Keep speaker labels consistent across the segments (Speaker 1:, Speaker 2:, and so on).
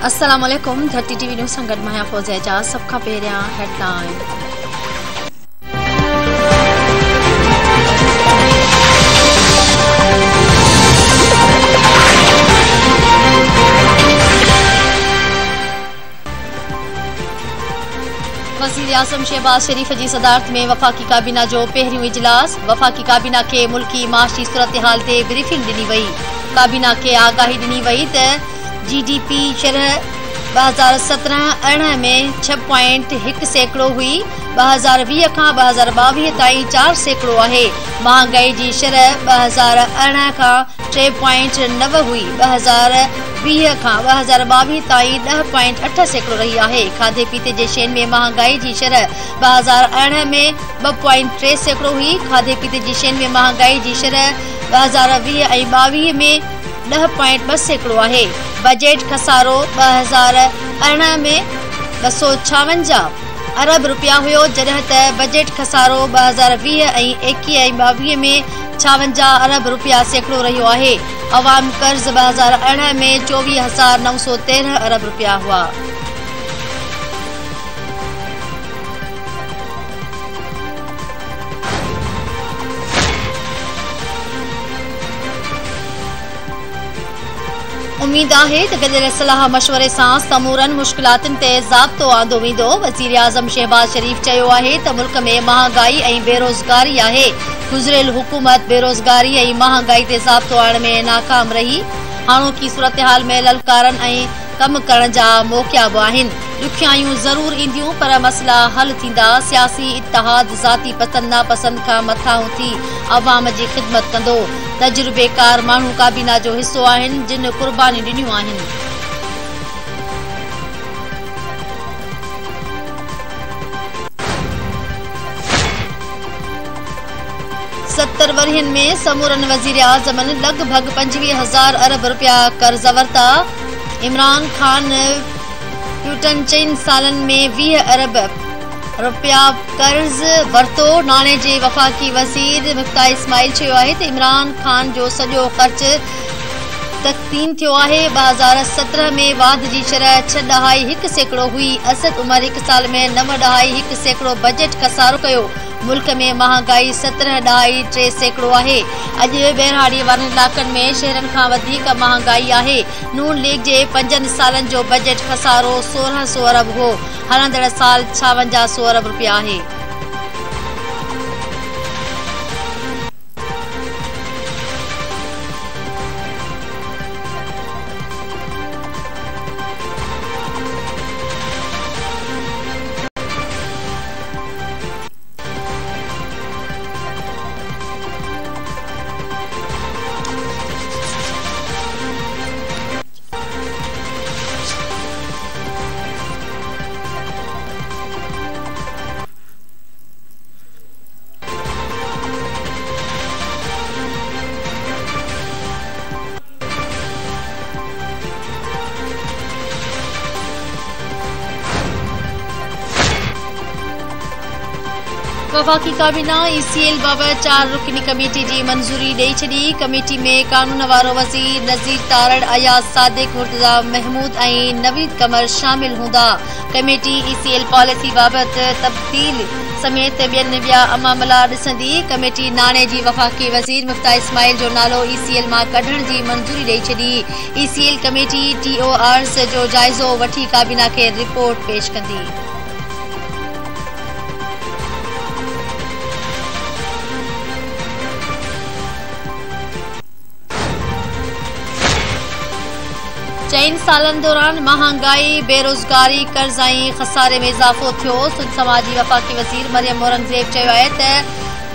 Speaker 1: अस्सलाम वालेकुम। धरती टीवी न्यूज़ संगत माया फौजिया जा सब खां पहिरियां हेडलाइन। वज़ीर आज़म शहबाज शरीफ जी सदारत में वफ़ाक़ी काबीना जो पहिरियों इजलास। वफ़ाक़ी काबीना के मुल्की माशी सूरत हाल ते ब्रीफिंग ॾिनी वई। काबीना खे आगाही ॾिनी वई त GDP शरह 2017-18 में 6.1% हुई। 2020 खां 2022 ताईं 4% आहे। महांगाई जी शरह 2018 खां 3.9 हुई। 2020 खां 2022 ताईं 10.8% रही आहे। खाधे पीते जे शयुनि में महांगाई जी शरह 2018 में 2.3% हुई। खाधे पीते जी शयुनि में महांगाई जी शरह 2020 ऐं 22 में 10.2% आहे। बजट खसारो 2018 में 256 अरब रुपया हुयो, जॾहिं त बजट खसारो 2020 ऐं 21 ऐं 22 में 56 अरब रुपया सैकड़ो रहियो आहे। अवाम कर्ज़ 2018 में 24,913 अरब रुपया हुआ। उम्मीद आहे त गॾियल सलाह मशवरे सां समूरनि मुश्किलातुनि ते ज़ाब्तो आंदो वेंदो। वज़ीर आज़म शहबाज शरीफ चयो आहे त मुल्क में महांगाई ऐं बेरोज़गारी आहे। गुज़िरियल हुकूमत बेरोज़गारी ऐं महांगाई ते ज़ाब्तो आणण में नाकाम रही। हाणोकी सूरतहाल में ललकारनि ऐं कम करण जा मौक़िया बि आहिनि। ॾुखियायूं ज़रूर ईंदियूं पर मसला हल थींदा। सियासी इत्तिहाद ज़ाती पसंद नापसंद खां मथां उथी अवाम जी ख़िदमत कंदो। तजुर्बेकार माण्हू काबीना जो हिसो आहिनि जिन कुर्बानी ॾिनियूं आहिनि। सत्तर वरियनि में समूरनि वज़ीर आज़मनि लॻभॻ 25,000 अरब रुपया कर्ज़ वरिता। इमरान ख़ान प्यूटन 4 सालनि में 20 अरब रुपया कर्ज़ वरितो। नाणे जे वफ़ाक़ी वज़ीर मुफ्ता इस्माइल चयो आहे त इमरान ख़ान जो सॼो ख़र्च तक़सीम थियो आहे। 2017 में वाध जी शरह 6.1% हुई। असद उमर 1 साल में 9.1% बजट खसारो कयो। मुल्क में महांगाई 17.3% आहे। अॼु ॿेराड़ी वारनि इलाक़नि में शहरनि खां वधीक महांगाई आहे। नून लीग जे 5 सालनि जो बजट खसारो 1,600 अरब हो। हलंदड़ साल 5600 अरब रुपया आहे। वफ़ाक़ी काबीना ECL बाबति 4 रुकनी कमेटी जी मंज़ूरी ॾेई छॾी। कमेटी में कानून वारो वज़ीर नज़ीर तारड़, अयाज़ सादिक, मुर्तज़ा महमूद ऐं नवीद कमर शामिल हूंदा। कमेटी ECL पॉलिसी बाबति तब्दील समेत ॿिया मामला ॾिसंदी। कमेटी नाणे जी वफ़ाक़ी वज़ीर मुफ्ता इस्माइल जो नालो ECL मां कढण जी मंज़ूरी ॾेई छॾी। ECL कमेटी TORs जो जाइज़ो वठी काबीना खे रिपोर्ट पेश कंदी। चइन सालनि दौरान महांगाई, बेरोज़गारी, कर्ज़ ऐं खसारे में इज़ाफ़ो थियो। सुध समाजी वफ़ाक़ी वज़ीर मरियम औरंगज़ेब चयो आहे त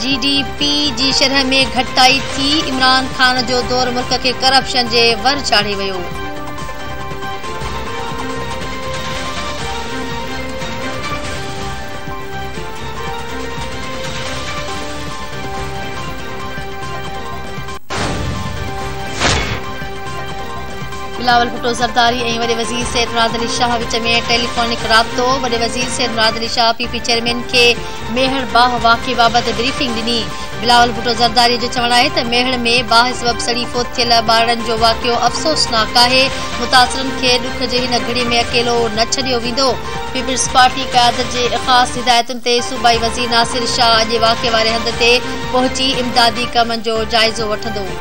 Speaker 1: GDP जी शरह में घटिताई थी। इमरान ख़ान जो दौर मुल्क खे करप्शन जे वर चाढ़े वियो। बिलावल भुट्टो ज़रदारी ऐं वॾे वज़ीर सैयद मुराद अली शाह विच में टेलीफोनिक राब्तो। वॾे वज़ीर सैयद मुराद अली शाह पीपी चेयरमैन खे मेहड़ बाह वाक़े बाबति ब्रीफिंग ॾिनी। बिलावल भुट्टो ज़रदारी जो चवणु आहे त मेहड़ में बाह सबबि सड़ी फोत थियल ॿारनि जो वाक़ियो अफ़सोसनाक आहे। मुतासिरनि खे ॾुख जे हिन घड़ी में अकेलो न छॾियो वेंदो। पीपल्स पार्टी क़यादत जे ख़ासि हिदायतुनि ते सूबाई वज़ीर नासिर शाह अॼु वाक़े वारे हंध ते पहुची इमदादी कमनि जो जाइज़ो वठंदो।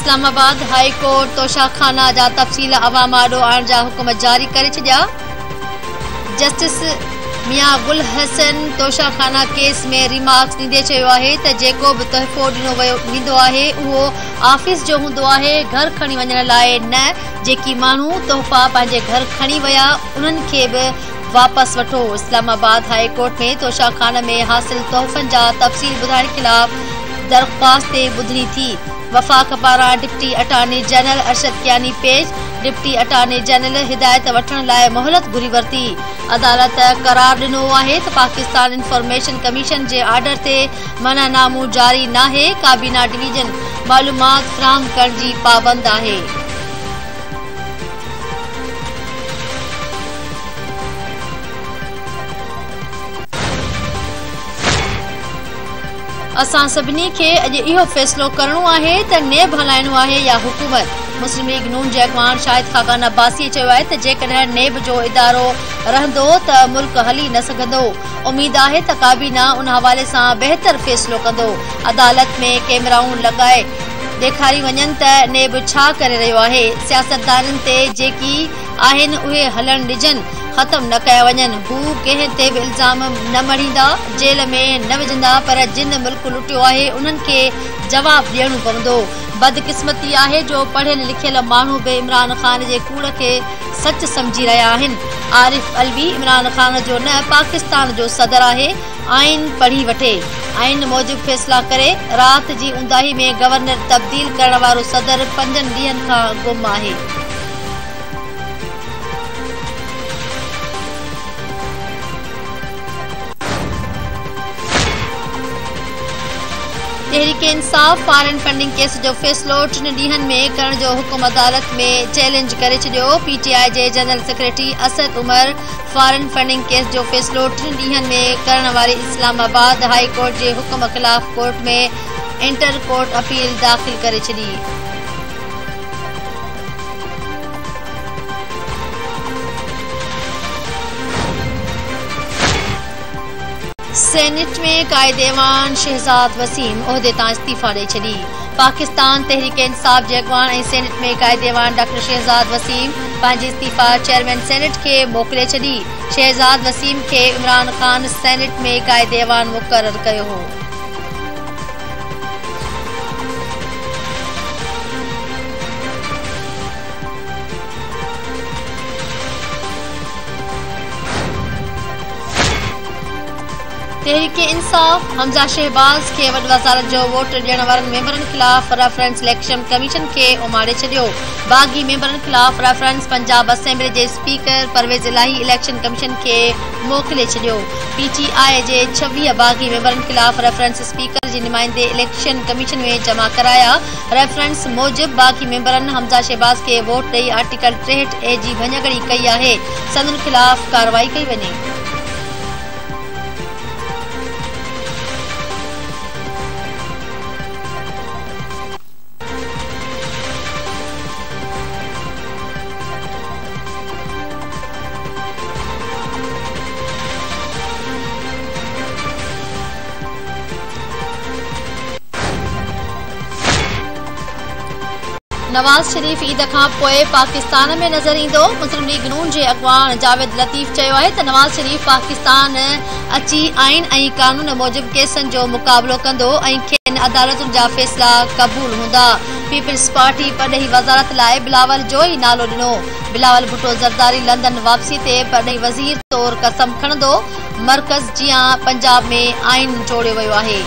Speaker 1: इस्लामाबाद हाई कोर्ट तोशाखाना जा तफ़सील अवाम आॾो आणण जा हुकुम जारी करे छॾिया। जस्टिस मियां गुल हसन तोशाखाना केस में रिमार्क्स ॾींदे चयो आहे त जेको बि तोहफ़ो ॾिनो वेंदो आहे उहो ऑफिस जो हूंदो आहे, घर खणी वञण लाइ न। जेकी माण्हू तोहफ़ा पंहिंजे घर खणी विया उन्हनि खे बि वापसि वठो। इस्लामाबाद हाई कोर्ट में तोशाखाना में हासिल तोहफ़नि जा तफ़सील ॿुधाइण ख़िलाफ़ दरख़्वास्त ते ॿुधणी थी। वफ़ाक़ पारां deputy attorney general Arshad Kiyani पेश। डिप्टी अटॉर्नी जनरल हिदायत वठण लाइ मोहलत घुरी वरिती। अदालत करार ॾिनो आहे त पाकिस्तान इंफॉर्मेशन कमीशन जे आर्डर ते मनानामो जारी नाहे। काबीना डिवीजन मालूमात फ़राहम करण जी पाबंद आहे। असां सभिनी खे अॼु इहो फ़ैसिलो करणो आहे त नेब हलाइणो आहे या हुकूमत। मुस्लिम लीग नून जे अॻवान शाहिद खाकान अब्बासी चयो आहे त जेकॾहिं नेब जो इदारो रहंदो त मुल्क हली न सघंदो। उमीद आहे त काबीना उन हवाले सां बहितर फ़ैसिलो कंदो। अदालत में कैमराऊं लॻाए ॾेखारी वञनि त नेब छा करे रहियो आहे। सियासतदाननि ते जेकी आहिनि उहे हलण ॾिजनि, ख़तम न कया वञनि। हू कंहिं ते बि इल्ज़ाम न मढ़ींदा, जेल में न विझंदा, पर जिन मुल्क लुटियो आहे उन्हनि खे जवाब ॾियणो पवंदो। बदकिस्मती आहे जो पढ़ियल लिखियल माण्हू बि इमरान ख़ान जे कूड़ खे सच समझी रहिया आहिनि। आरिफ अलवी इमरान ख़ान जो न पाकिस्तान जो सदर आहे। आइन पढ़ी वठे, आइन मूजिब फ़ैसिला करे। राति जी ऊंदाही में गवर्नर तब्दील करण वारो सदर 5 ॾींहनि खां गुम आहे। Tehreek Insaf foreign funding case जो फ़ैसिलो 3 ॾींहनि में करण जो हुकुम अदालत में चैलेंज करे छॾियो। पीटीआई जे general secretary Asad Umar foreign funding case जो फ़ैसिलो 3 ॾींहनि में करण वारे इस्लामाबाद हाई कोर्ट जे हुकुम ख़िलाफ़ कोर्ट में इंटर कोर्ट अपील दाख़िल करे छॾी। सेनेट में कायदेवान शहजाद वसीम उहदे तां इस्तीफ़ा ॾेई छॾी। पाकिस्तान तहरीक इंसाफ जे अॻवान ऐं सेनेट में कायदेवान डॉक्टर शहजाद वसीम पंहिंजी इस्तीफ़ा चेयरमैन सेनेट खे मोकिले छॾी। शहजाद वसीम खे इमरान ख़ान सेनेट में कायदेवान मुक़ररु कयो हो। तहरीक इंसाफ हमज़ा शहबाज खे वॾी वज़ारत जो वोट ॾियण वारनि मेंबरनि ख़िलाफ़ रेफरेंस इलेक्शन कमीशन खे उमाड़े छॾियो। बाग़ी मेंबरनि ख़िलाफ़ रेफरेंस पंजाब असेंबली जे स्पीकर परवेज़ इलाही इलेक्शन कमीशन खे मोकिले छॾियो। पीटीआई जे 26 बाग़ी मेंबरनि ख़िलाफ़ रेफरेंस स्पीकर जी नुमाइंदे इलेक्शन कमीशन में जमा कराया। रेफरेंस मूजिब बाग़ी मेंबरनि हमज़ा शहबाज खे वोट ॾेई आर्टिकल 63A जी भञगड़ी कई आहे। संदनि ख़िलाफ़ कार्रवाई कई वञे। नवाज शरीफ ईद खां पोइ पाकिस्तान में नज़र ईंदो। मुस्लिम लीग नून जे अॻवान जावेद लतीफ़ चयो आहे त नवाज शरीफ पाकिस्तान अची आइन ऐं कानून मूजिब केसनि जो मुक़ाबिलो कंदो ऐं खेनि अदालतुनि जा फ़ैसिला क़बूल हूंदा। पीपल्स पार्टी परॾेही वज़ारत लाइ बिलावल जो ई नालो ॾिनो। बिलावल भुट्टो ज़रदारी लंदन वापसी ते परॾेही वज़ीर तौरु कसम खणंदो। मर्कज़ जीअं पंजाब में आइन जोड़ियो वियो आहे।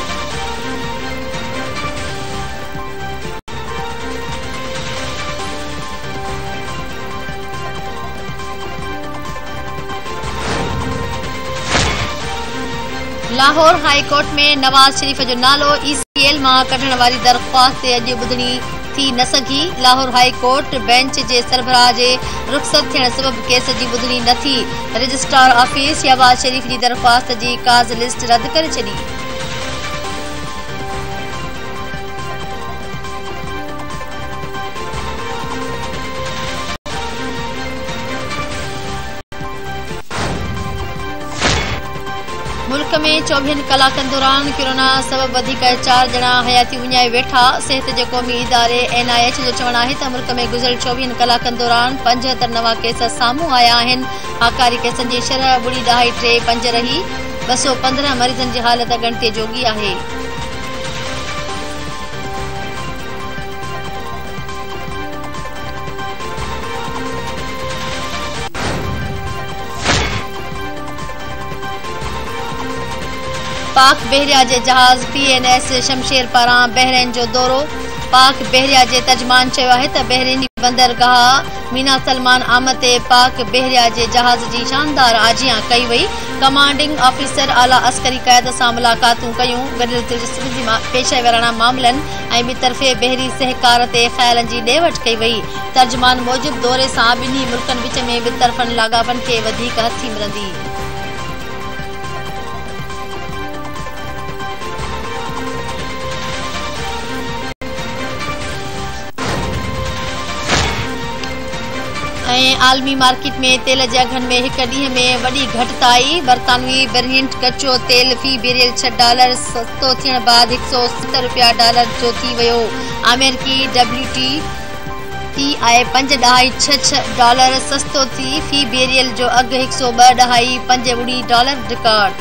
Speaker 1: लाहौर हाई कोर्ट में नवाज शरीफ जो नालो ECL मां कढण वारी दरख्वास्त ते अॼु ॿुधणी थी न सघी। लाहौर हाई कोर्ट बेंच जे सरबराह जे रुख़सत थियण सबब केस जी ॿुधणी न थी। रजिस्ट्रार ऑफिस शहबाज शरीफ जी दरख्वास्त जी काज़ लिस्ट रद्द करे छॾी। मुल्क में 24 कलाकनि दौरान कोरोना सबब वधीक 4 ॼणा हयाती विञाए वेठा। सिहत जे क़ौमी इदारे NIH जो चवणु आहे त मुल्क में गुज़िरियल 24 कलाकनि दौरान 75 नवां केस साम्हूं आया आहिनि। आकारी केसनि जी शरह 0.2535 रही। 215 मरीज़नि जी हालत ॻणितीअ जोगी आहे। पाक बहरिया जे जहाज़ PNS शमशेर पारां बहरीन जो दौरो। पाक बहरिया जे तर्जमान चयो आहे त बहरीनी बंदरगाह मीना सलमान आमद ते पाक बहरिया जे जहाज़ जी शानदार आजियां कई वई। कमांडिंग ऑफिसर आला अस्करी क़यादत सां मुलाक़ातूं कयूं। गॾियल दिलचस्पी पेशेवराना मामलनि ऐं ॿितरफ़े बहरी सहकार ते ख़्यालनि जी ॾे वठि कई वई। तर्जमान मूजिबि दौरे सां ॿिन्ही मुल्कनि विच में ॿितरफ़नि लाॻापनि खे वधीक हथी मिलंदी। आलमी मार्केट में तेल जे अघनि में हिक ॾींहं में वॾी घटिताई। बरतानवी वेरिएंट कचो तेल फी बैरल $6 सस्तो थियण बाद $170 जो थी वियो। अमेरिकी WTI $5.66 सस्तो थी। फी बैरल जो अघु $102.50 रिकॉर्ड।